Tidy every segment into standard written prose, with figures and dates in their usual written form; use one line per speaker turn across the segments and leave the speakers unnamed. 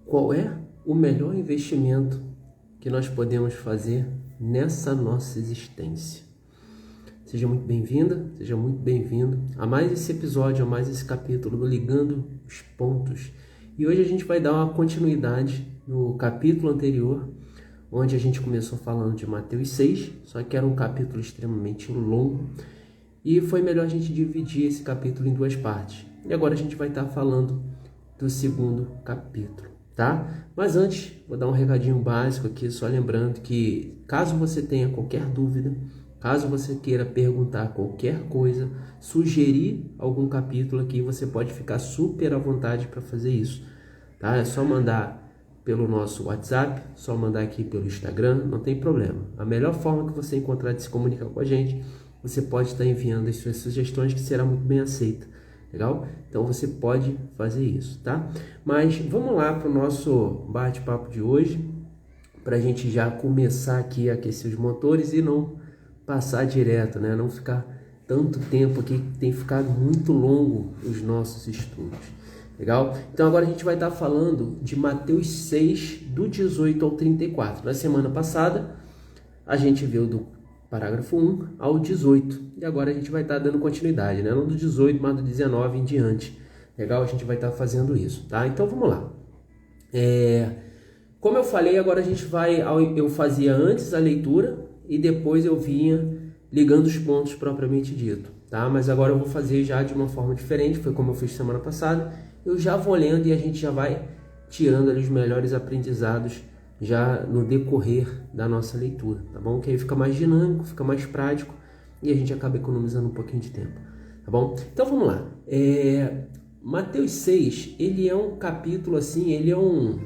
Qual é o melhor investimento que nós podemos fazer nessa nossa existência? Seja muito bem-vinda, seja muito bem-vindo a mais esse episódio, a mais esse capítulo do Ligando os Pontos. E hoje a gente vai dar uma continuidade no capítulo anterior, onde a gente começou falando de Mateus 6, só que era um capítulo extremamente longo, e foi melhor a gente dividir esse capítulo em duas partes. E agora a gente vai estar falando do segundo capítulo, tá? Mas antes, vou dar um recadinho básico aqui, só lembrando que caso você tenha qualquer dúvida, caso você queira perguntar qualquer coisa, sugerir algum capítulo aqui, você pode ficar super à vontade para fazer isso, tá? É só mandar pelo nosso WhatsApp, só mandar aqui pelo Instagram, não tem problema. A melhor forma que você encontrar de se comunicar com a gente, você pode estar enviando as suas sugestões, que será muito bem aceita, legal? Então você pode fazer isso, tá? Mas vamos lá para o nosso bate-papo de hoje, para a gente já começar aqui a aquecer os motores e não passar direto, né? Não ficar tanto tempo aqui, que tem ficado muito longo os nossos estudos. Legal? Então agora a gente vai estar falando de Mateus 6, do 18 ao 34. Na semana passada, a gente viu do parágrafo 1 ao 18. E agora a gente vai estar dando continuidade, né? Não do 18, mas do 19 em diante. Legal? A gente vai estar fazendo isso, tá? Então vamos lá. Como eu falei, agora a gente vai... Eu fazia antes a leitura e depois eu vinha ligando os pontos propriamente dito, tá? Mas agora eu vou fazer já de uma forma diferente, foi como eu fiz semana passada. Eu já vou lendo e a gente já vai tirando ali os melhores aprendizados já no decorrer da nossa leitura, tá bom? Que aí fica mais dinâmico, fica mais prático e a gente acaba economizando um pouquinho de tempo, tá bom? Então vamos lá. Mateus 6, ele é um capítulo assim, ele é um...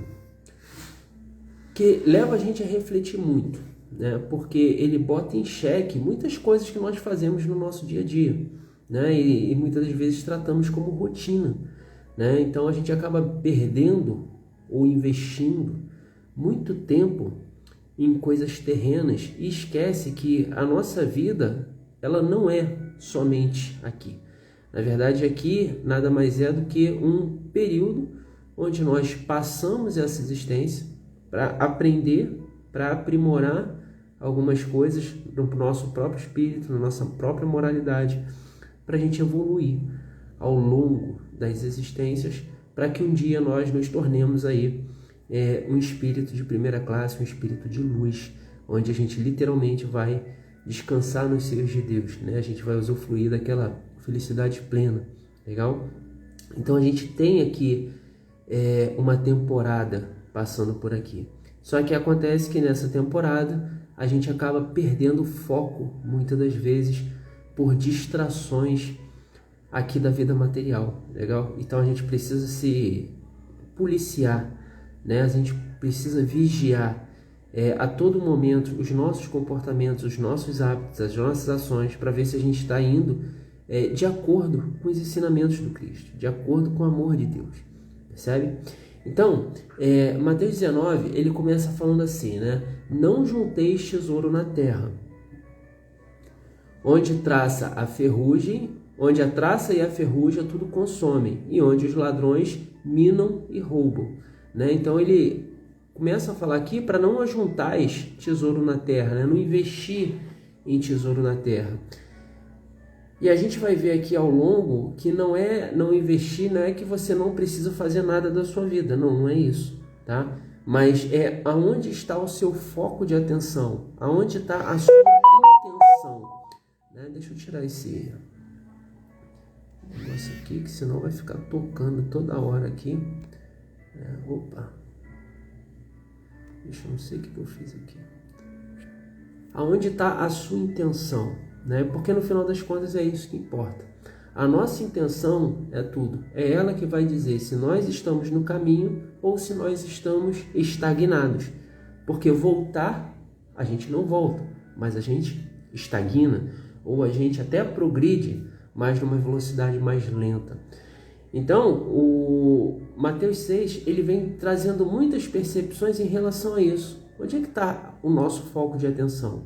que leva a gente a refletir muito, né? Porque ele bota em xeque muitas coisas que nós fazemos no nosso dia a dia, né? E muitas das vezes tratamos como rotina, né? Então a gente acaba perdendo ou investindo muito tempo em coisas terrenas e esquece que a nossa vida, ela não é somente aqui. Na verdade, aqui nada mais é do que um período onde nós passamos essa existência para aprender, para aprimorar algumas coisas no nosso próprio espírito, na nossa própria moralidade, para a gente evoluir ao longo das existências, para que um dia nós nos tornemos aí um espírito de primeira classe, um espírito de luz, onde a gente literalmente vai descansar nos seios de Deus, né? A gente vai usufruir daquela felicidade plena, legal? Então a gente tem aqui uma temporada passando por aqui. Só que acontece que nessa temporada a gente acaba perdendo o foco, muitas das vezes, por distrações aqui da vida material, legal? Então a gente precisa se policiar, né? A gente precisa vigiar a todo momento os nossos comportamentos, os nossos hábitos, as nossas ações, para ver se a gente está indo de acordo com os ensinamentos do Cristo, de acordo com o amor de Deus, percebe? Então, Mateus 19, ele começa falando assim, né? Não junteis tesouro na terra, onde a traça e a ferrugem tudo consomem, e onde os ladrões minam e roubam, né? Então ele começa a falar aqui para não ajuntais tesouro na terra, né? Não investir em tesouro na terra. E a gente vai ver aqui ao longo que não investir, não é que você não precisa fazer nada da sua vida, não é isso, tá? Mas é aonde está o seu foco de atenção, aonde está a sua intenção, né? Deixa eu tirar esse negócio aqui, que senão vai ficar tocando toda hora aqui. Opa, deixa eu não sei o que eu fiz aqui. Aonde está a sua intenção, né? Porque no final das contas é isso que importa. A nossa intenção é tudo. É ela que vai dizer se nós estamos no caminho ou se nós estamos estagnados. Porque voltar, a gente não volta, mas a gente estagna ou a gente até progride, mas numa velocidade mais lenta. Então, o Mateus 6, ele vem trazendo muitas percepções em relação a isso. Onde é que está o nosso foco de atenção?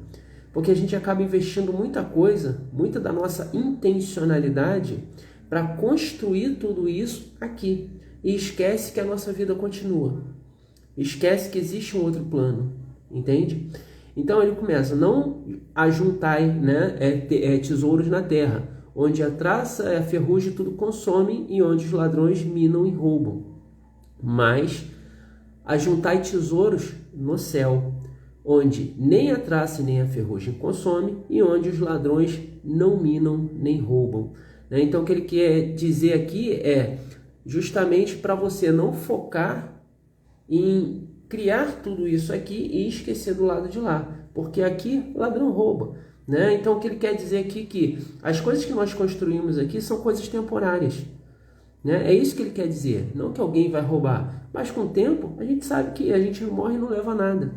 Porque a gente acaba investindo muita coisa, muita da nossa intencionalidade para construir tudo isso aqui. E esquece que a nossa vida continua. Esquece que existe um outro plano, entende? Então ele começa, não ajuntai, né, tesouros na terra, onde a traça e a ferrugem tudo consomem e onde os ladrões minam e roubam. Mas ajuntai tesouros no céu, onde nem a traça nem a ferrugem consomem e onde os ladrões não minam nem roubam. Então o que ele quer dizer aqui é justamente para você não focar em criar tudo isso aqui e esquecer do lado de lá, porque aqui ladrão rouba, né? Então o que ele quer dizer aqui é que as coisas que nós construímos aqui são coisas temporárias, né? É isso que ele quer dizer, não que alguém vai roubar, mas com o tempo a gente sabe que a gente morre e não leva nada,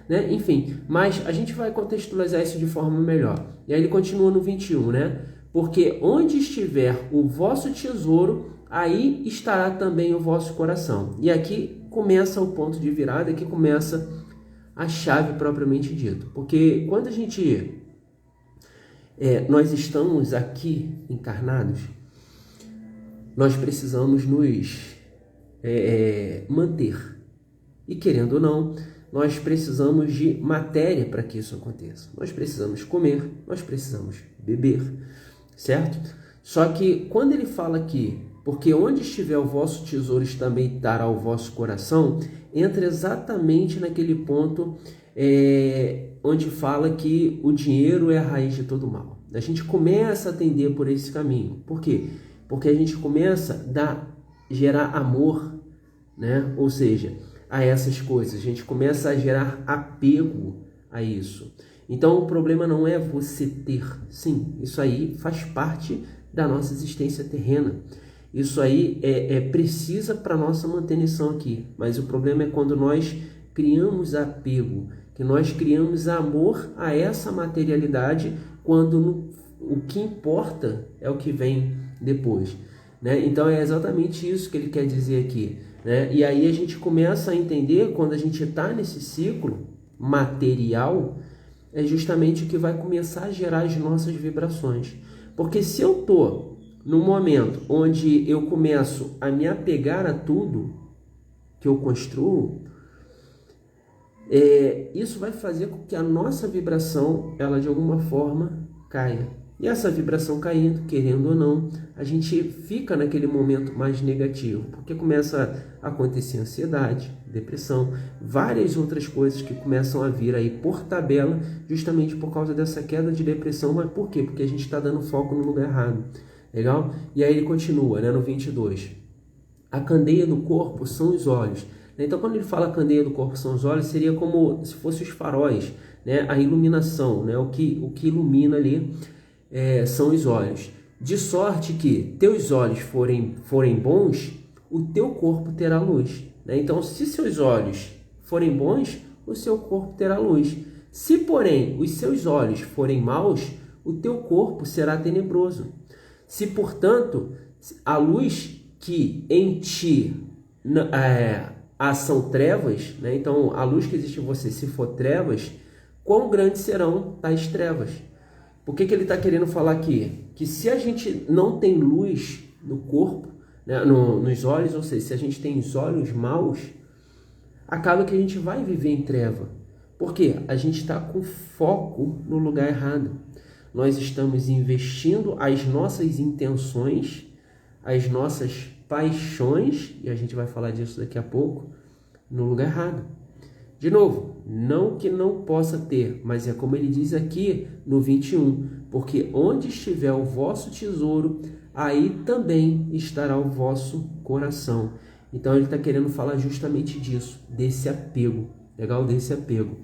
né? Enfim, mas a gente vai contextualizar isso de forma melhor. E aí ele continua no 21, né? Porque onde estiver o vosso tesouro, aí estará também o vosso coração. E aqui começa o ponto de virada, que começa a chave propriamente dito. Porque quando nós estamos aqui encarnados, nós precisamos nos manter. E querendo ou não, nós precisamos de matéria para que isso aconteça. Nós precisamos comer, nós precisamos beber, certo? Só que quando ele fala aqui, porque onde estiver o vosso tesouro também estará o vosso coração, entra exatamente naquele ponto onde fala que o dinheiro é a raiz de todo mal. A gente começa a tender por esse caminho. Por quê? Porque a gente começa a gerar amor, né? Ou seja, a essas coisas. A gente começa a gerar apego a isso. Então, o problema não é você ter. Sim, isso aí faz parte da nossa existência terrena. Isso aí precisa para a nossa manutenção aqui. Mas o problema é quando nós criamos apego, que nós criamos amor a essa materialidade, quando o que importa é o que vem depois, né? Então é exatamente isso que ele quer dizer aqui, né? E aí a gente começa a entender, quando a gente está nesse ciclo material, é justamente o que vai começar a gerar as nossas vibrações. Porque se eu estou no momento onde eu começo a me apegar a tudo que eu construo, isso vai fazer com que a nossa vibração, ela de alguma forma caia. E essa vibração caindo, querendo ou não, a gente fica naquele momento mais negativo, porque começa a acontecer ansiedade, depressão, várias outras coisas que começam a vir aí por tabela, justamente por causa dessa queda de depressão. Mas por quê? Porque a gente está dando foco no lugar errado. Legal? E aí ele continua, né, no 22. A candeia do corpo são os olhos. Então, quando ele fala candeia do corpo são os olhos, seria como se fossem os faróis, né? A iluminação, né? O que ilumina ali são os olhos. De sorte que teus olhos forem bons, o teu corpo terá luz, né? Então, se seus olhos forem bons, o seu corpo terá luz. Se, porém, os seus olhos forem maus, o teu corpo será tenebroso. Se, portanto, a luz que em ti são trevas, né? Então a luz que existe em você, se for trevas, quão grandes serão tais trevas? Por que ele está querendo falar aqui? Que se a gente não tem luz no corpo, né, nos olhos, ou seja, se a gente tem os olhos maus, acaba que a gente vai viver em treva. Por quê? A gente está com foco no lugar errado. Nós estamos investindo as nossas intenções, as nossas paixões, e a gente vai falar disso daqui a pouco, no lugar errado. De novo, não que não possa ter, mas é como ele diz aqui no 21, porque onde estiver o vosso tesouro, aí também estará o vosso coração. Então ele está querendo falar justamente disso, desse apego, legal? Desse apego.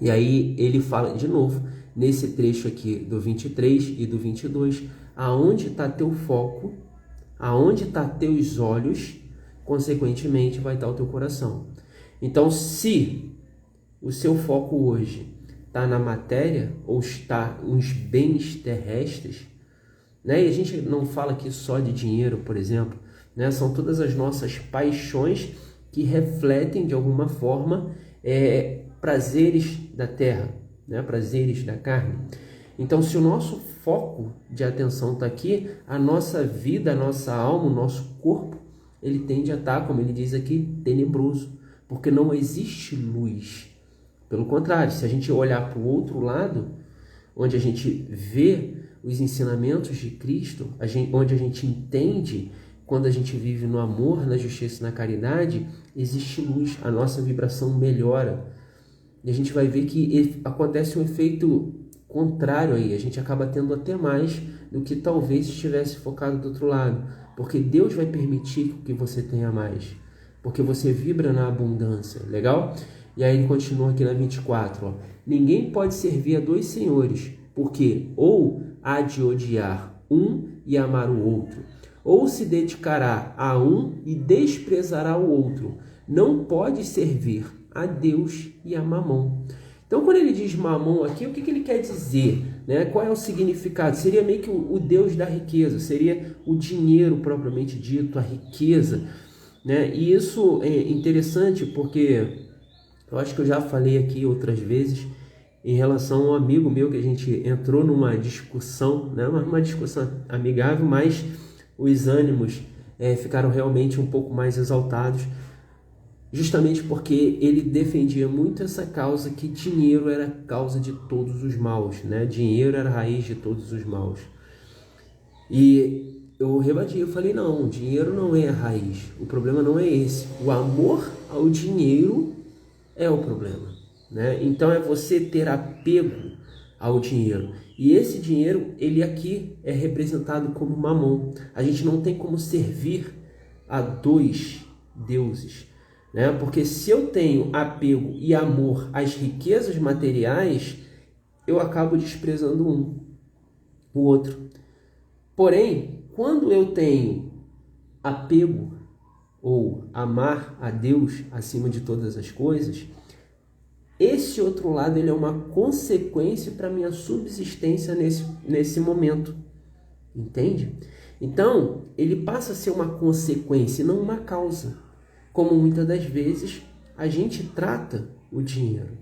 E aí ele fala de novo, nesse trecho aqui do 23 e do 22, aonde está teu foco, aonde está teus olhos, consequentemente vai estar o teu coração. Então, se o seu foco hoje está na matéria ou está nos bens terrestres, né? E a gente não fala aqui só de dinheiro, por exemplo, né? São todas as nossas paixões que refletem de alguma forma prazeres da terra, né? Prazeres da carne. Então, se o nosso foco de atenção está aqui, a nossa vida, a nossa alma, o nosso corpo, ele tende a estar, como ele diz aqui, tenebroso. porque não existe luz. Pelo contrário, se a gente olhar para o outro lado, onde a gente vê os ensinamentos de Cristo, onde a gente entende, quando a gente vive no amor, na justiça e na caridade, existe luz, a nossa vibração melhora. E a gente vai ver que acontece um efeito contrário aí, a gente acaba tendo até mais do que talvez estivesse focado do outro lado, porque Deus vai permitir que você tenha mais, porque você vibra na abundância, legal? E aí ele continua aqui na 24, ó. Ninguém pode servir a dois senhores, porque ou há de odiar um e amar o outro, ou se dedicará a um e desprezará o outro. Não pode servir a Deus e a Mamon. Então, quando ele diz Mamon aqui, o que ele quer dizer? Né? Qual é o significado? Seria meio que o Deus da riqueza, seria o dinheiro propriamente dito, a riqueza. Né? E isso é interessante porque eu acho que eu já falei aqui outras vezes em relação a um amigo meu que a gente entrou numa discussão, né? uma discussão amigável, mas os ânimos ficaram realmente um pouco mais exaltados, justamente porque ele defendia muito essa causa que dinheiro era a causa de todos os maus, né? Dinheiro era a raiz de todos os maus. E eu rebati, eu falei, não, dinheiro não é a raiz, o problema não é esse. O amor ao dinheiro é o problema, né? Então é você ter apego ao dinheiro. E esse dinheiro, ele aqui é representado como Mamon. A gente não tem como servir a dois deuses, né? Porque se eu tenho apego e amor às riquezas materiais, eu acabo desprezando o outro. Porém, quando eu tenho apego ou amar a Deus acima de todas as coisas, esse outro lado ele é uma consequência para a minha subsistência nesse momento. Entende? Então, ele passa a ser uma consequência e não uma causa. Como muitas das vezes a gente trata o dinheiro,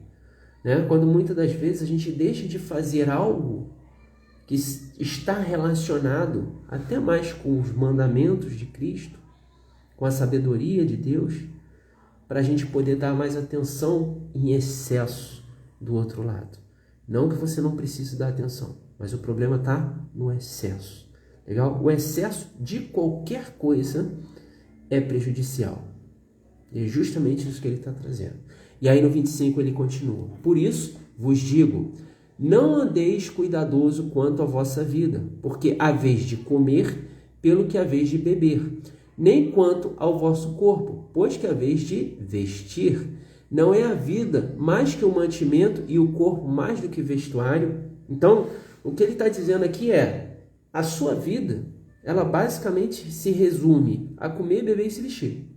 né? Quando muitas das vezes a gente deixa de fazer algo que está relacionado até mais com os mandamentos de Cristo, com a sabedoria de Deus, para a gente poder dar mais atenção em excesso do outro lado. Não que você não precise dar atenção, mas o problema está no excesso. Legal? O excesso de qualquer coisa é prejudicial. E é justamente isso que ele está trazendo. E aí no 25 ele continua. Por isso vos digo, não andeis cuidadoso quanto à vossa vida, porque há vez de comer pelo que há vez de beber, nem quanto ao vosso corpo, pois que há vez de vestir. Não é a vida mais que o mantimento e o corpo mais do que vestuário? Então, o que ele está dizendo aqui é, a sua vida, ela basicamente se resume a comer, beber e se vestir.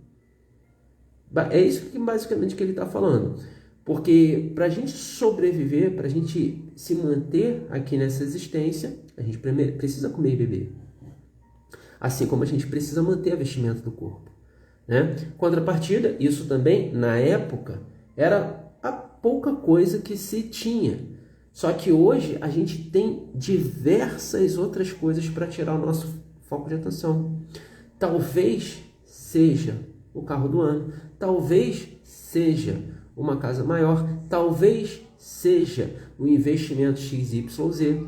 É isso que basicamente que ele está falando. Porque para a gente sobreviver, para a gente se manter aqui nessa existência, a gente precisa comer e beber. Assim como a gente precisa manter a vestimenta do corpo, né? Contrapartida, isso também, na época, era a pouca coisa que se tinha. Só que hoje a gente tem diversas outras coisas para tirar o nosso foco de atenção. Talvez seja o carro do ano, talvez seja uma casa maior, talvez seja um investimento XYZ.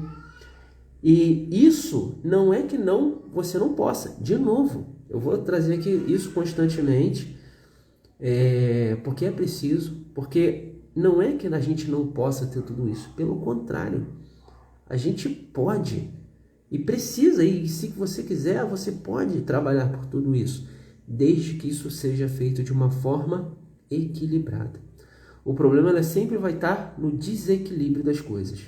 E isso não é que você não possa. De novo, eu vou trazer aqui isso constantemente, porque é preciso, porque não é que a gente não possa ter tudo isso. Pelo contrário, a gente pode e precisa, e se você quiser, você pode trabalhar por tudo isso, desde que isso seja feito de uma forma equilibrada. O problema sempre vai estar no desequilíbrio das coisas.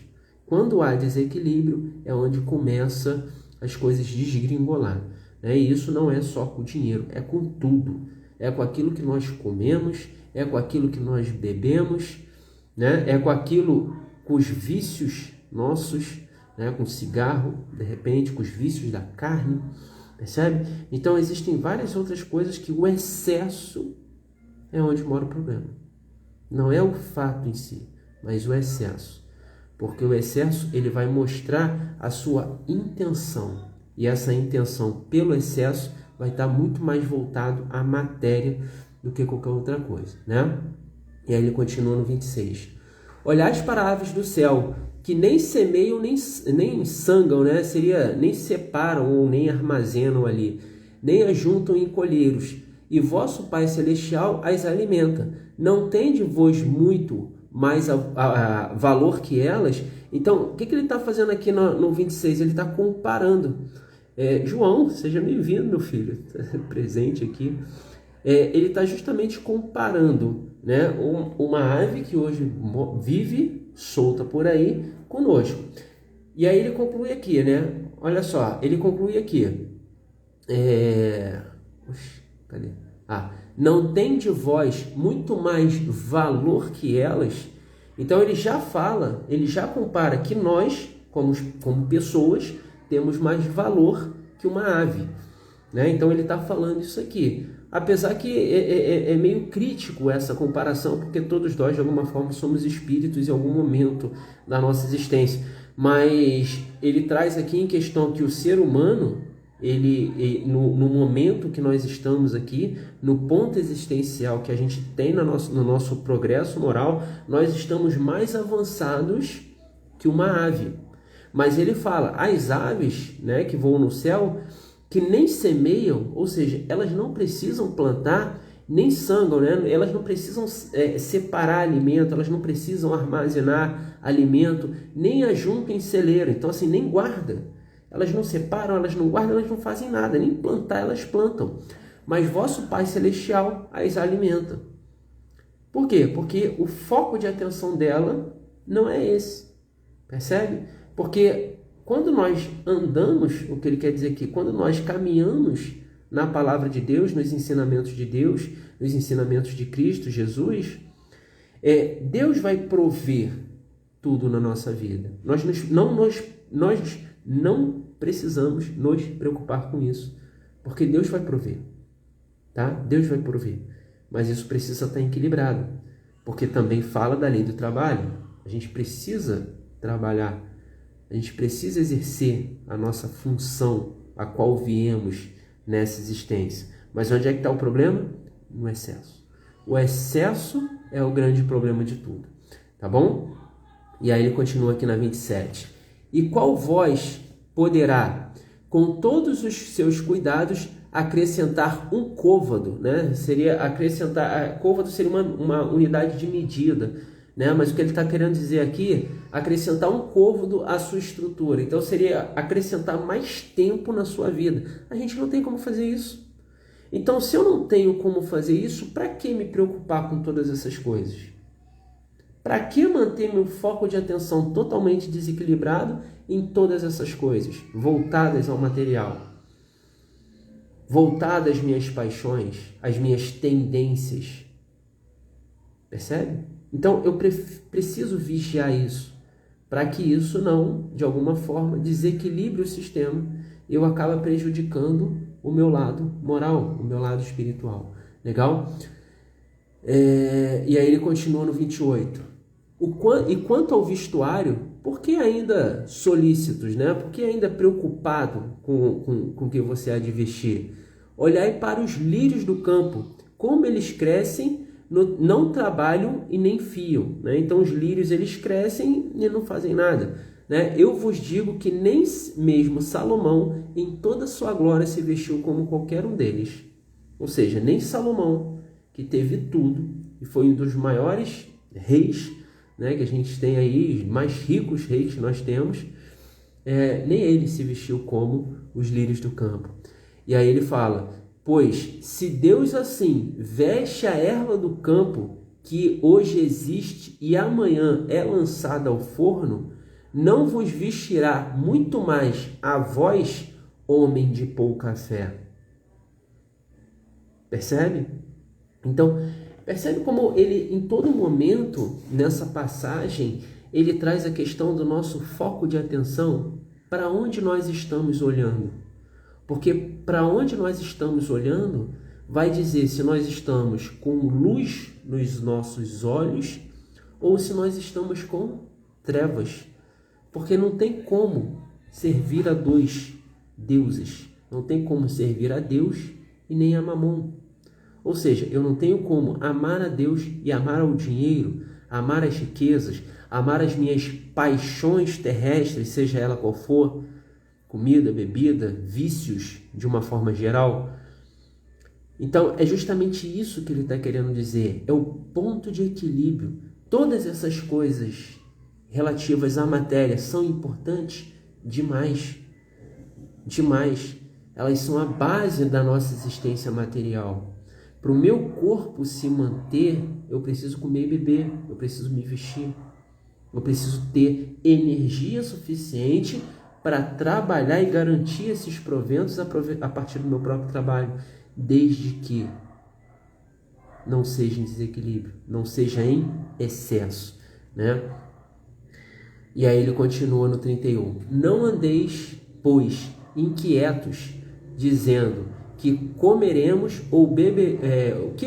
Quando há desequilíbrio, é onde começa as coisas desgringolar, né? E isso não é só com o dinheiro, é com tudo. É com aquilo que nós comemos, é com aquilo que nós bebemos, né? É com aquilo, com os vícios nossos, né? Com o cigarro, de repente, com os vícios da carne, percebe? Então existem várias outras coisas que o excesso é onde mora o problema. Não é o fato em si, mas o excesso. Porque o excesso ele vai mostrar a sua intenção. E essa intenção pelo excesso vai estar muito mais voltado à matéria do que qualquer outra coisa, né? E aí ele continua no 26. Olhais para aves do céu, que nem semeiam, nem sangam, né? Seria, nem separam ou nem armazenam ali, nem ajuntam em colheiros, e vosso Pai Celestial as alimenta. Não tende vos muito mais a valor que elas? Então, o que ele está fazendo aqui no 26? Ele está comparando. João, seja bem-vindo, meu filho, presente aqui. Ele está justamente comparando, né, uma ave que hoje vive solta por aí conosco. E aí ele conclui aqui, né? Olha só, ele conclui aqui. Cadê? Não tem de vós muito mais valor que elas? Então ele já fala, ele já compara que nós, como pessoas, temos mais valor que uma ave, né? Então ele está falando isso aqui. Apesar que é meio crítico essa comparação, porque todos nós, de alguma forma, somos espíritos em algum momento da nossa existência. Mas ele traz aqui em questão que o ser humano, no momento que nós estamos aqui, no ponto existencial que a gente tem no nosso progresso moral, nós estamos mais avançados que uma ave. Mas ele fala, as aves, né, que voam no céu, que nem semeiam, ou seja, elas não precisam plantar, nem sangam, né? Elas não precisam separar alimento, elas não precisam armazenar alimento, nem ajuntam em celeiro, então assim, nem guarda. Elas não separam, elas não guardam, elas não fazem nada, nem plantar elas plantam. Mas vosso Pai Celestial as alimenta. Por quê? Porque o foco de atenção dela não é esse, percebe? Porque quando nós andamos, o que ele quer dizer aqui, quando nós caminhamos na palavra de Deus, nos ensinamentos de Deus, nos ensinamentos de Cristo, Jesus, Deus vai prover tudo na nossa vida. Nós não precisamos nos preocupar com isso, porque Deus vai prover, tá? Deus vai prover, mas isso precisa estar equilibrado, porque também fala da lei do trabalho. A gente precisa trabalhar, a gente precisa exercer a nossa função a qual viemos nessa existência. Mas onde é que está o problema? No excesso. O excesso é o grande problema de tudo, tá bom? E aí ele continua aqui na 27. E qual voz poderá, com todos os seus cuidados, acrescentar um côvado, né? Seria acrescentar, côvado seria uma unidade de medida, né? Mas o que ele está querendo dizer aqui, acrescentar um côvado à sua estrutura. Então seria acrescentar mais tempo na sua vida. A gente não tem como fazer isso. Então, se eu não tenho como fazer isso, para que me preocupar com todas essas coisas? Para que manter meu foco de atenção totalmente desequilibrado em todas essas coisas, voltadas ao material, voltadas às minhas paixões, às minhas tendências? Percebe? Então, eu preciso vigiar isso, para que isso não, de alguma forma, desequilibre o sistema e eu acabe prejudicando o meu lado moral, o meu lado espiritual. Legal? E aí ele continua no 28. E quanto ao vestuário, por que ainda solícitos, né? Por que ainda preocupado com o que você há de vestir? Olhai para os lírios do campo, como eles crescem, não trabalham e nem fiam, né? Então os lírios eles crescem e não fazem nada, né? Eu vos digo que nem mesmo Salomão em toda a sua glória se vestiu como qualquer um deles. Ou seja, nem Salomão, que teve tudo e foi um dos maiores reis, né, que a gente tem aí, os mais ricos reis que nós temos, nem ele se vestiu como os lírios do campo. E aí ele fala, pois se Deus assim veste a erva do campo, que hoje existe e amanhã é lançada ao forno, não vos vestirá muito mais a vós, homem de pouca fé. Percebe? Então, percebe como ele, em todo momento, nessa passagem, ele traz a questão do nosso foco de atenção, para onde nós estamos olhando. Porque para onde nós estamos olhando, vai dizer se nós estamos com luz nos nossos olhos ou se nós estamos com trevas. Porque não tem como servir a dois deuses. Não tem como servir a Deus e nem a Mamon. Ou seja, eu não tenho como amar a Deus e amar ao dinheiro, amar as riquezas, amar as minhas paixões terrestres, seja ela qual for, comida, bebida, vícios de uma forma geral. Então, é justamente isso que ele está querendo dizer, é o ponto de equilíbrio. Todas essas coisas relativas à matéria são importantes demais, demais. Elas são a base da nossa existência material. Para o meu corpo se manter, eu preciso comer e beber, eu preciso me vestir, eu preciso ter energia suficiente para trabalhar e garantir esses proventos a partir do meu próprio trabalho, desde que não seja em desequilíbrio, não seja em excesso, né? E aí ele continua no 31. Não andeis, pois, inquietos, dizendo que comeremos ou beberemos,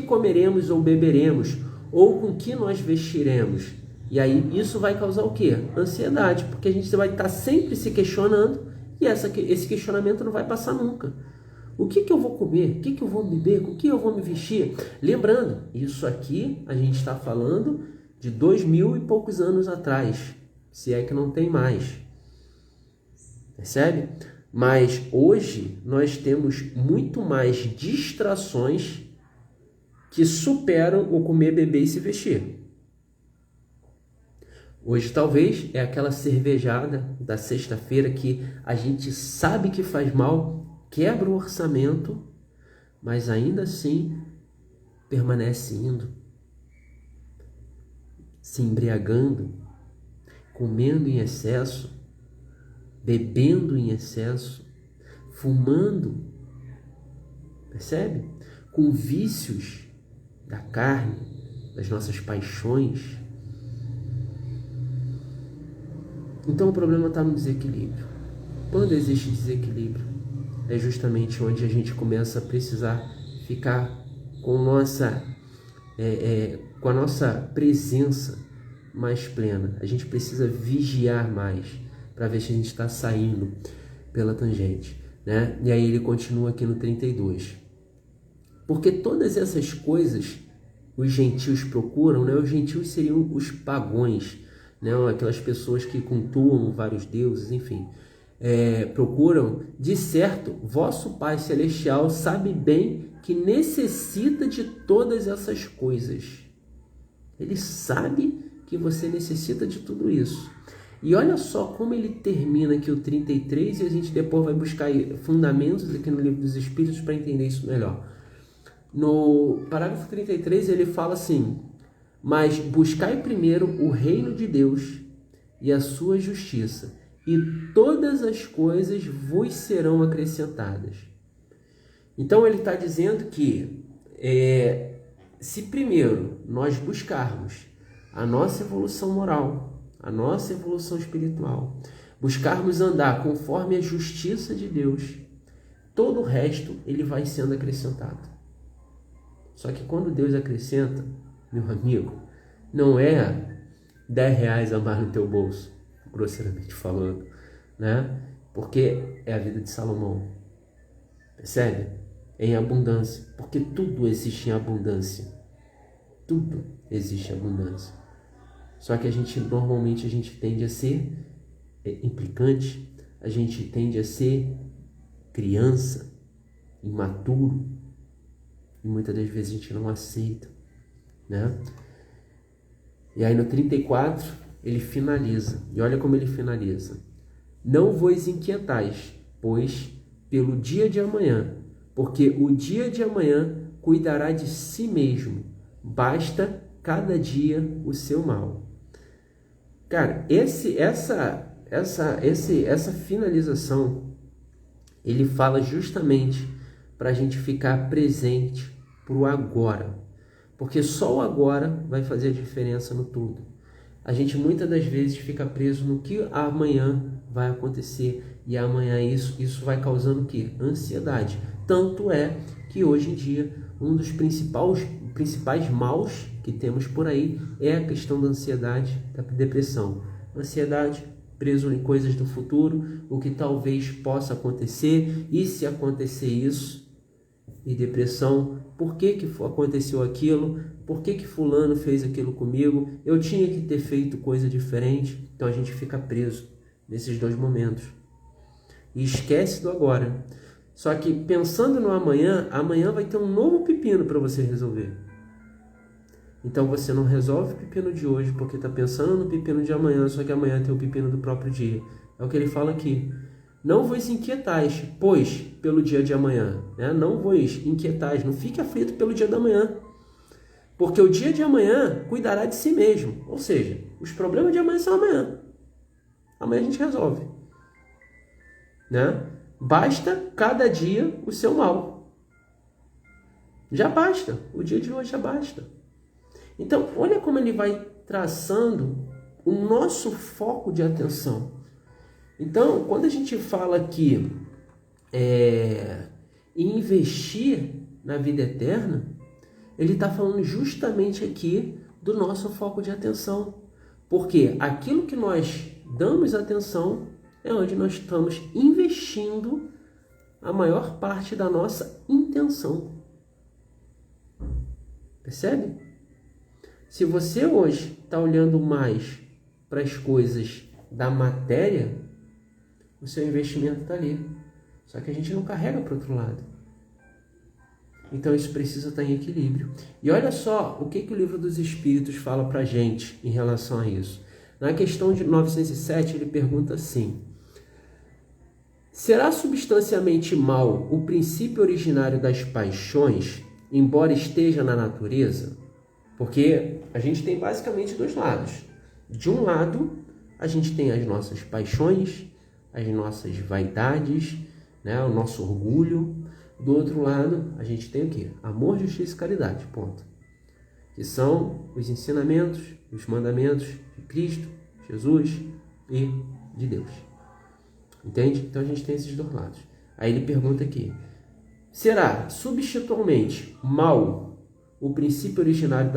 ou com que nós vestiremos. E aí isso vai causar o quê? Ansiedade, porque a gente vai estar sempre se questionando e esse questionamento não vai passar nunca. O que eu vou comer? O que eu vou beber? Com que eu vou me vestir? Lembrando, isso aqui a gente está falando de 2000 e poucos anos atrás, se é que não tem mais. Percebe? Mas hoje nós temos muito mais distrações que superam o comer, beber e se vestir. Hoje talvez é aquela cervejada da sexta-feira que a gente sabe que faz mal, quebra o orçamento, mas ainda assim permanece indo, se embriagando, comendo em excesso, bebendo em excesso, fumando, percebe? Com vícios da carne, das nossas paixões. Então o problema está no desequilíbrio. Quando existe desequilíbrio, é justamente onde a gente começa a precisar ficar com a nossa presença mais plena. A gente precisa vigiar mais para ver se a gente está saindo pela tangente, né? E aí ele continua aqui no 32. Porque todas essas coisas os gentios procuram, né? Os gentios seriam os pagões, né? Aquelas pessoas que cultuam vários deuses, enfim. Procuram, de certo, vosso Pai Celestial sabe bem que necessita de todas essas coisas. Ele sabe que você necessita de tudo isso. E olha só como ele termina aqui o 33, e a gente depois vai buscar fundamentos aqui no Livro dos Espíritos para entender isso melhor. No parágrafo 33 ele fala assim: mas buscai primeiro o reino de Deus e a sua justiça, e todas as coisas vos serão acrescentadas. Então ele está dizendo que se primeiro nós buscarmos a nossa evolução moral, a nossa evolução espiritual, buscarmos andar conforme a justiça de Deus, todo o resto ele vai sendo acrescentado. Só que quando Deus acrescenta, meu amigo, não é 10 reais a mais no teu bolso, grosseiramente falando, né? Porque é a vida de Salomão, percebe? É em abundância, porque tudo existe em abundância, tudo existe em abundância. Só que normalmente a gente tende a ser implicante, a gente tende a ser criança, imaturo, e muitas das vezes a gente não aceita, né? E aí no 34 ele finaliza, e olha como ele finaliza: não vos inquietais, pois, pelo dia de amanhã, porque o dia de amanhã cuidará de si mesmo, basta cada dia o seu mal. Cara, essa finalização, ele fala justamente para a gente ficar presente para o agora, porque só o agora vai fazer a diferença no tudo. A gente muitas das vezes fica preso no que amanhã vai acontecer, e amanhã isso vai causando o quê? Ansiedade. Tanto é que hoje em dia um dos principais maus que temos por aí é a questão da ansiedade, da depressão. Ansiedade, preso em coisas do futuro, o que talvez possa acontecer, e se acontecer isso, e depressão, por que aconteceu aquilo, por que fulano fez aquilo comigo, eu tinha que ter feito coisa diferente. Então a gente fica preso nesses dois momentos e esquece do agora. Só que pensando no amanhã, amanhã vai ter um novo pepino para você resolver. Então você não resolve o pepino de hoje porque está pensando no pepino de amanhã, só que amanhã tem o pepino do próprio dia. É o que ele fala aqui. Não vos inquietais, pois, pelo dia de amanhã. Né? Não vos inquietais, não fique aflito pelo dia da manhã. Porque o dia de amanhã cuidará de si mesmo. Ou seja, os problemas de amanhã são amanhã. Amanhã a gente resolve. Né? Basta cada dia o seu mal. Já basta. O dia de hoje já basta. Então, olha como ele vai traçando o nosso foco de atenção. Então, quando a gente fala aqui em investir na vida eterna, ele está falando justamente aqui do nosso foco de atenção. Porque aquilo que nós damos atenção é onde nós estamos investindo a maior parte da nossa intenção. Percebe? Se você hoje está olhando mais para as coisas da matéria, o seu investimento está ali. Só que a gente não carrega para o outro lado. Então isso precisa estar em equilíbrio. E olha só o que o Livro dos Espíritos fala para a gente em relação a isso. Na questão de 907, ele pergunta assim: será substancialmente mal o princípio originário das paixões, embora esteja na natureza? Porque a gente tem basicamente dois lados. De um lado, a gente tem as nossas paixões, as nossas vaidades, né, o nosso orgulho. Do outro lado, a gente tem o quê? Amor, justiça e caridade, ponto. Que são os ensinamentos, os mandamentos de Cristo, Jesus e de Deus. Entende? Então a gente tem esses dois lados. Aí ele pergunta aqui: será substitualmente mal o princípio originário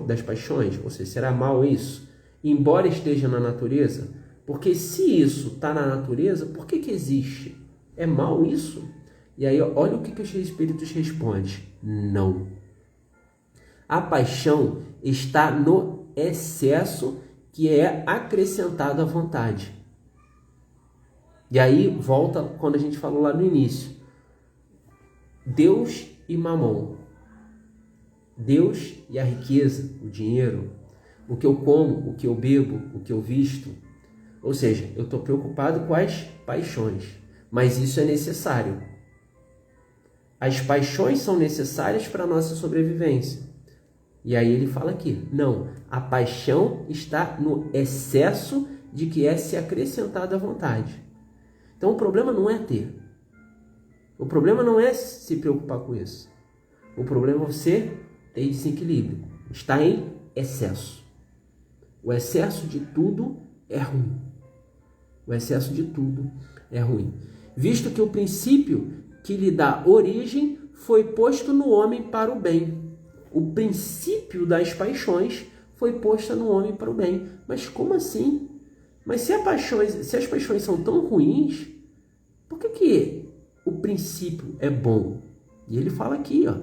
das paixões? Ou seja, será mal isso, embora esteja na natureza? Porque se isso está na natureza, por que existe? É mal isso? E aí, olha o que os Espíritos respondem: não. A paixão está no excesso que é acrescentado à vontade. E aí, volta quando a gente falou lá no início. Deus e mamon. Deus e a riqueza, o dinheiro, o que eu como, o que eu bebo, o que eu visto. Ou seja, eu estou preocupado com as paixões, mas isso é necessário. As paixões são necessárias para a nossa sobrevivência. E aí ele fala aqui: não, a paixão está no excesso de que é se acrescentada à vontade. Então o problema não é ter. O problema não é se preocupar com isso. O problema é você ter desequilíbrio. Está em excesso. O excesso de tudo é ruim. O excesso de tudo é ruim. Visto que o princípio que lhe dá origem foi posto no homem para o bem. O princípio das paixões foi posto no homem para o bem. Mas como assim? Mas se as paixões são tão ruins, por que o princípio é bom? E ele fala aqui, ó: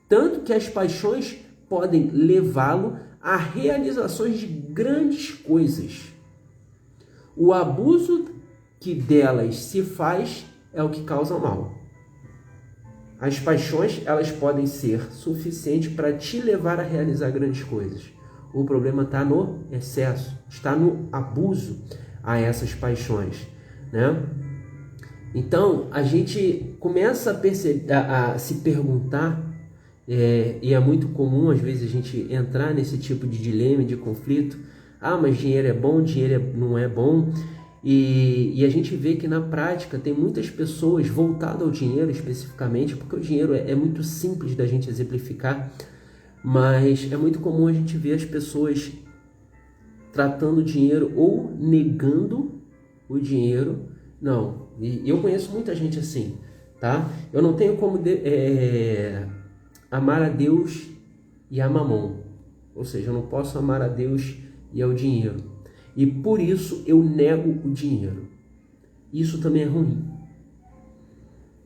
tanto que as paixões podem levá-lo a realizações de grandes coisas. O abuso que delas se faz é o que causa mal. As paixões, elas podem ser suficientes para te levar a realizar grandes coisas. O problema está no excesso, está no abuso a essas paixões, né? Então, a gente começa a se perguntar, e é muito comum, às vezes, a gente entrar nesse tipo de dilema, de conflito. Ah, mas dinheiro é bom, dinheiro não é bom. E a gente vê que na prática tem muitas pessoas voltadas ao dinheiro especificamente, porque o dinheiro é muito simples da gente exemplificar, mas é muito comum a gente ver as pessoas tratando o dinheiro ou negando o dinheiro. Não, e eu conheço muita gente assim, tá? Eu não tenho como amar a Deus e a mamon, ou seja, eu não posso amar a Deus e ao dinheiro. E por isso eu nego o dinheiro. Isso também é ruim.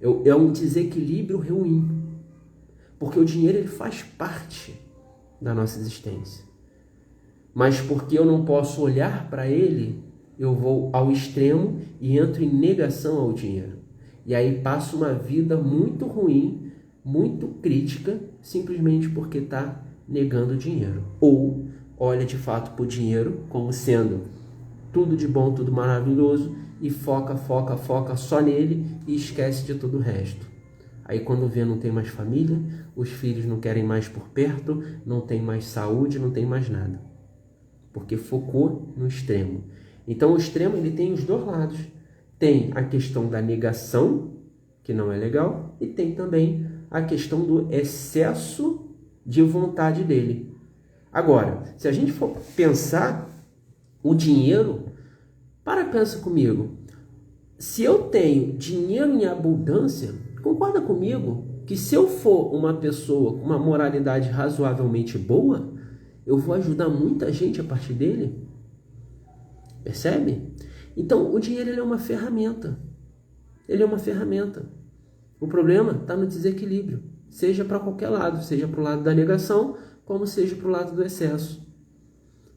É um desequilíbrio ruim. Porque o dinheiro ele faz parte da nossa existência. Mas porque eu não posso olhar para ele, eu vou ao extremo e entro em negação ao dinheiro. E aí passo uma vida muito ruim, muito crítica, simplesmente porque está negando o dinheiro. Ou olha de fato para o dinheiro como sendo tudo de bom, tudo maravilhoso, e foca só nele e esquece de todo o resto. Aí quando vê, não tem mais família, os filhos não querem mais por perto, não tem mais saúde, não tem mais nada. Porque focou no extremo. Então o extremo ele tem os dois lados. Tem a questão da negação, que não é legal, e tem também a questão do excesso de vontade dele. Agora, se a gente for pensar o dinheiro, pensa comigo. Se eu tenho dinheiro em abundância, concorda comigo que se eu for uma pessoa com uma moralidade razoavelmente boa, eu vou ajudar muita gente a partir dele? Percebe? Então, o dinheiro ele é uma ferramenta. Ele é uma ferramenta. O problema está no desequilíbrio. Seja para qualquer lado. Seja para o lado da negação, como seja para o lado do excesso.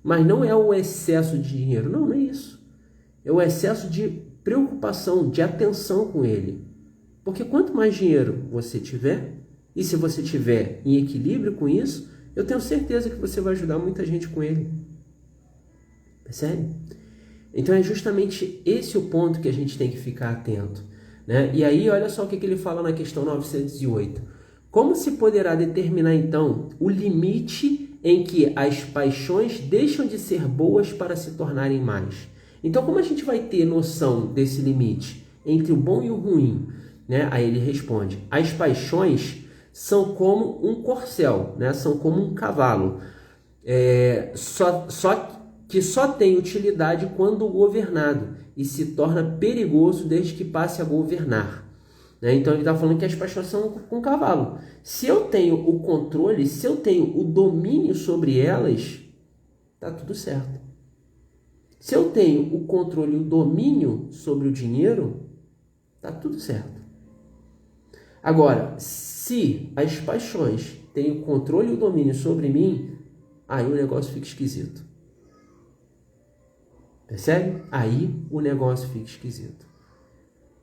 Mas não é o excesso de dinheiro. Não é isso. É o excesso de preocupação, de atenção com ele. Porque quanto mais dinheiro você tiver, e se você tiver em equilíbrio com isso, eu tenho certeza que você vai ajudar muita gente com ele. Percebe? Então é justamente esse o ponto que a gente tem que ficar atento, né? E aí olha só o que ele fala na questão 908. Como se poderá determinar então o limite em que as paixões deixam de ser boas para se tornarem más? Então como a gente vai ter noção desse limite entre o bom e o ruim, né? Aí ele responde: as paixões são como um corcel, né? São como um cavalo, que só tem utilidade quando governado e se torna perigoso desde que passe a governar. Né? Então ele está falando que as paixões são com um cavalo. Se eu tenho o controle, se eu tenho o domínio sobre elas, está tudo certo. Se eu tenho o controle e o domínio sobre o dinheiro, está tudo certo. Agora, se as paixões têm o controle e o domínio sobre mim, aí o negócio fica esquisito. Percebe? Aí o negócio fica esquisito.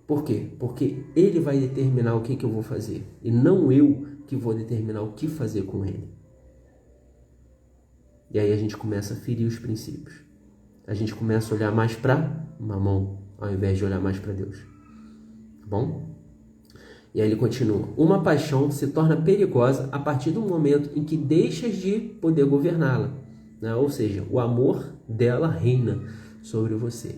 Por quê? Porque ele vai determinar o que eu vou fazer. E não eu que vou determinar o que fazer com ele. E aí a gente começa a ferir os princípios. A gente começa a olhar mais para Mamon, ao invés de olhar mais para Deus. Tá bom? E aí ele continua. Uma paixão se torna perigosa a partir do momento em que deixas de poder governá-la. Né? Ou seja, o amor dela reina sobre você.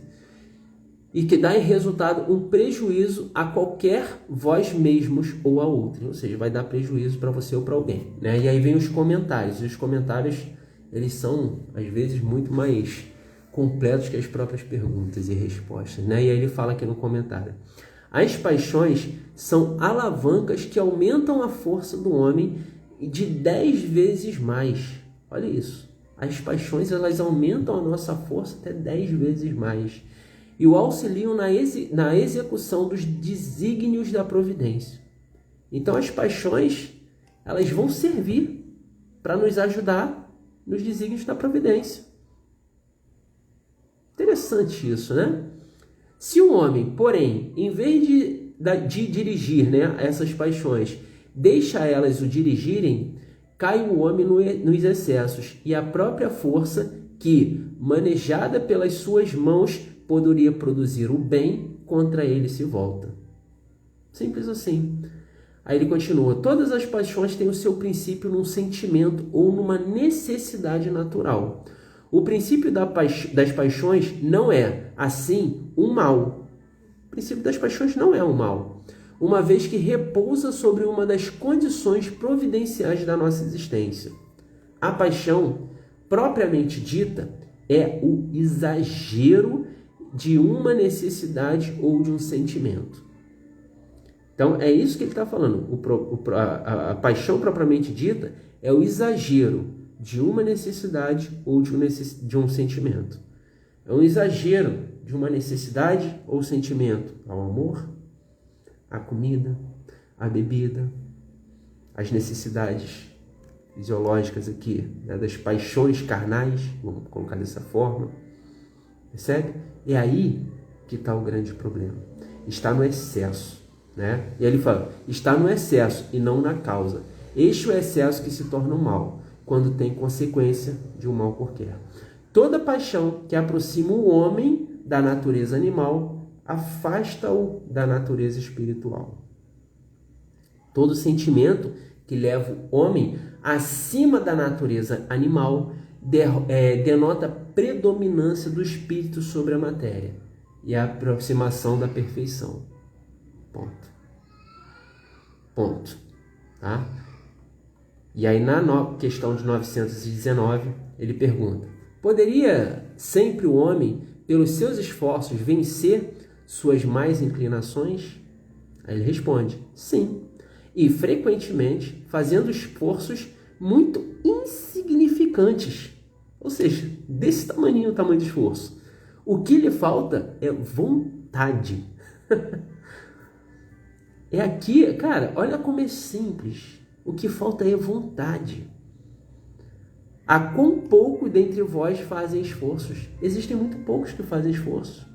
E que dá em resultado um prejuízo a qualquer vós mesmos ou a outro. Ou seja, vai dar prejuízo para você ou para alguém. Né? E aí vem os comentários. E os comentários, eles são, às vezes, muito mais completos que as próprias perguntas e respostas. Né? E aí ele fala aqui no comentário. As paixões são alavancas que aumentam a força do homem de 10 vezes mais. Olha isso. As paixões elas aumentam a nossa força até 10 vezes mais. E o auxiliam na execução dos desígnios da providência. Então as paixões elas vão servir para nos ajudar nos desígnios da providência. Interessante isso, né? Se o homem, porém, em vez de dirigir, né, essas paixões, deixa elas o dirigirem, cai o homem nos excessos e a própria força que, manejada pelas suas mãos, poderia produzir o bem, contra ele se volta. Simples assim. Aí ele continua. Todas as paixões têm o seu princípio num sentimento ou numa necessidade natural. O princípio das paixões não é, assim, um mal. O princípio das paixões não é um mal, uma vez que repousa sobre uma das condições providenciais da nossa existência. A paixão, propriamente dita, é o exagero de uma necessidade ou de um sentimento. Então, é isso que ele está falando. A paixão propriamente dita é o exagero de uma necessidade ou de um sentimento. É um exagero de uma necessidade ou sentimento ao amor, à comida, à bebida, as necessidades fisiológicas aqui, né, das paixões carnais, vamos colocar dessa forma, percebe? É aí que está o grande problema, está no excesso, né? E ele fala, está no excesso e não na causa. Este é o excesso que se torna um mal, quando tem consequência de um mal qualquer. Toda paixão que aproxima o homem da natureza animal afasta-o da natureza espiritual. Todo sentimento que leva o homem acima da natureza animal denota predominância do espírito sobre a matéria e a aproximação da perfeição. Ponto. Ponto. Tá? E aí na questão de 919, ele pergunta: poderia sempre o homem, pelos seus esforços, vencer suas más inclinações? Aí ele responde: sim. E frequentemente fazendo esforços muito insignificantes. Ou seja, desse tamanho o tamanho do esforço. O que lhe falta é vontade. É aqui, cara, olha como é simples. O que falta é vontade. Há quão pouco dentre vós fazem esforços? Existem muito poucos que fazem esforço.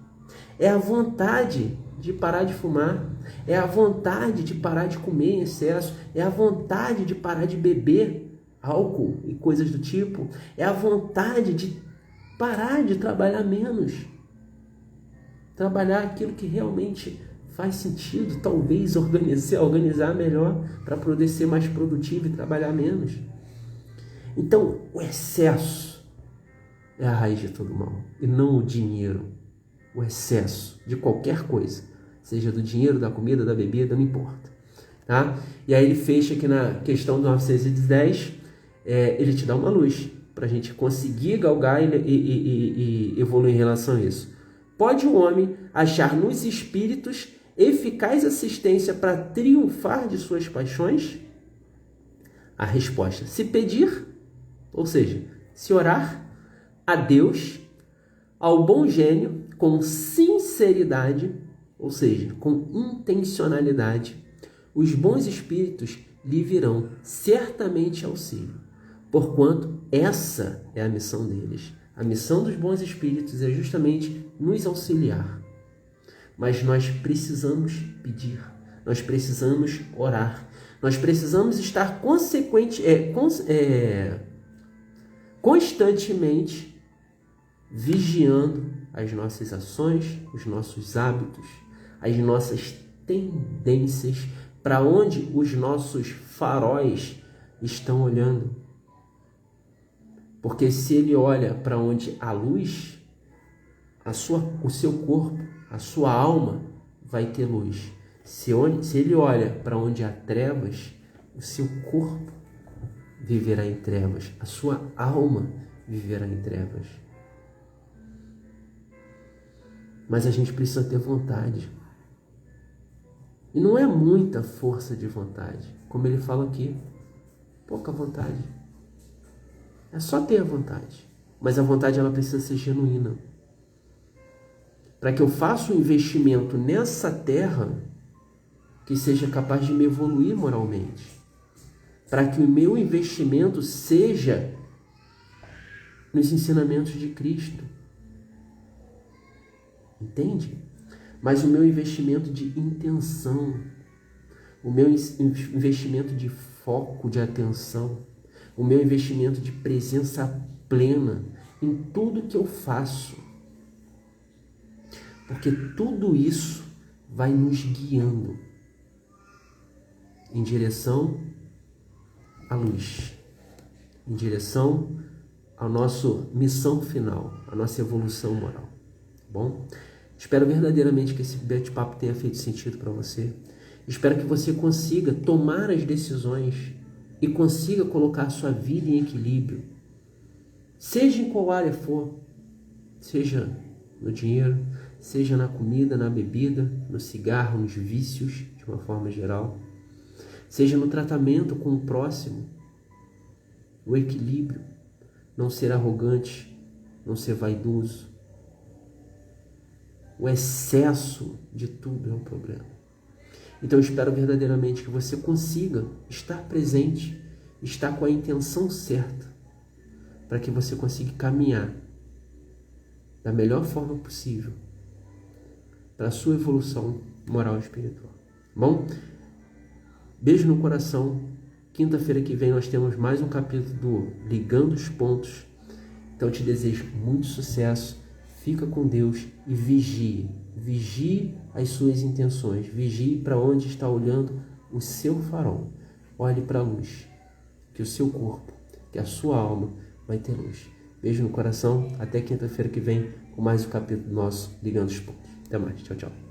É a vontade de parar de fumar, é a vontade de parar de comer em excesso, é a vontade de parar de beber álcool e coisas do tipo, é a vontade de parar de trabalhar menos, trabalhar aquilo que realmente faz sentido, talvez organizar melhor para poder ser mais produtivo e trabalhar menos. Então, o excesso é a raiz de todo mal, e não o dinheiro. O excesso de qualquer coisa, seja do dinheiro, da comida, da bebida, não importa. Tá? E aí ele fecha aqui na questão do 910, ele te dá uma luz para a gente conseguir galgar e evoluir em relação a isso. Pode o homem achar nos espíritos eficaz assistência para triunfar de suas paixões? A resposta: se pedir, ou seja, se orar a Deus, ao bom gênio, com sinceridade, ou seja, com intencionalidade, os bons espíritos lhe virão certamente auxílio, porquanto essa é a missão deles. A missão dos bons espíritos é justamente nos auxiliar. Mas nós precisamos pedir, nós precisamos orar, nós precisamos estar constantemente vigiando as nossas ações, os nossos hábitos, as nossas tendências, para onde os nossos faróis estão olhando. Porque se ele olha para onde há luz, o seu corpo, a sua alma vai ter luz. Se ele olha para onde há trevas, o seu corpo viverá em trevas, a sua alma viverá em trevas. Mas a gente precisa ter vontade. E não é muita força de vontade, como ele fala aqui, pouca vontade. É só ter a vontade. Mas a vontade ela precisa ser genuína. Para que eu faça um investimento nessa terra que seja capaz de me evoluir moralmente. Para que o meu investimento seja nos ensinamentos de Cristo. Entende? Mas o meu investimento de intenção, o meu investimento de foco, de atenção, o meu investimento de presença plena em tudo que eu faço. Porque tudo isso vai nos guiando em direção à luz, em direção à nossa missão final, à nossa evolução moral. Bom? Espero verdadeiramente que esse bate-papo tenha feito sentido para você. Espero que você consiga tomar as decisões e consiga colocar a sua vida em equilíbrio. Seja em qual área for. Seja no dinheiro, seja na comida, na bebida, no cigarro, nos vícios, de uma forma geral. Seja no tratamento com o próximo. O equilíbrio. Não ser arrogante, não ser vaidoso. O excesso de tudo é um problema. Então eu espero verdadeiramente que você consiga estar presente, estar com a intenção certa, para que você consiga caminhar da melhor forma possível para a sua evolução moral e espiritual. Bom? Beijo no coração. Quinta-feira que vem nós temos mais um capítulo do Ligando os Pontos. Então eu te desejo muito sucesso. Fica com Deus e vigie. Vigie as suas intenções. Vigie para onde está olhando o seu farol. Olhe para a luz, que o seu corpo, que a sua alma vai ter luz. Beijo no coração. Até quinta-feira que vem com mais um capítulo nosso Ligando os Pontos. Até mais. Tchau, tchau.